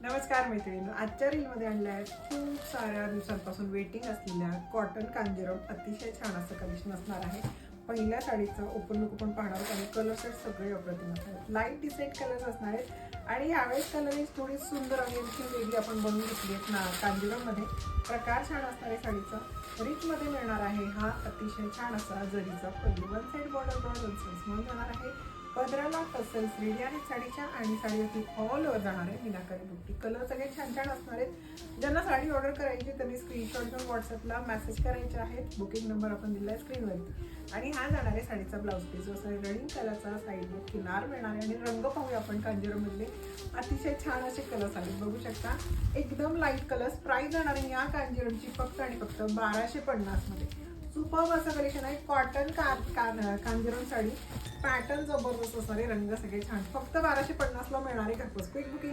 नमस्कार मैत्रिणींनो, आजच्या रीलमध्ये आणल्या आहेत खूप साऱ्या दिवसांपासून वेटिंग असलेल्या कॉटन कांजीवरम अतिशय छान असं कलेक्शन असणार आहे. पहिल्या साडीचं ओपन लुक पण पाहणार आहोत आणि कलर सेट सगळे अप्रतिम असणार आहेत. लाईट डिसेंट कलर्स असणार आहेत आणि यावेळेस कलरिंग थोडी सुंदर आणि आणखी वेगळी आपण बनवून घेतली आहेत ना. कांजीवरममध्ये प्रकार छान असणार आहे. साडीचा रिचमध्ये मिळणार आहे हा अतिशय छान असा जरीचा पल्लू, वन साईड बॉर्डर म्हणून जाणार आहे. पदराला टसल्स रेडी आहेत साडीच्या आणि साडीवरती ऑल ओव्हर जाणार आहे मीनाकारी बुट्टी. कलर सगळे छान छान असणार आहेत. ज्यांना साडी ऑर्डर करायची त्यांनी स्क्रीनशॉट घेऊन व्हॉट्सअपला मेसेज करायचे आहेत. बुकिंग नंबर आपण दिला आहे स्क्रीनवरती. आणि हा जाणार आहे साडीचा ब्लाऊज पीस, जो असं रनिंग कलरचा साईड किनार मिळणार आहे. आणि रंग पाहूया आपण कांजीवरमधले अतिशय छान असे कलर्स आहेत, बघू शकता एकदम लाईट कलर्स. प्राइस जाणार आहे या कांजीवरमची फक्त आणि फक्त 1250 मध्ये. सुपर्ब असं कलेक्शन आहे. कॉटन कांजीवरम साडी, पॅटर्न जबरदस्त असणारे, रंग सगळे छान. फक्त 1250 ला मिळणारे घरपोच. Quick booking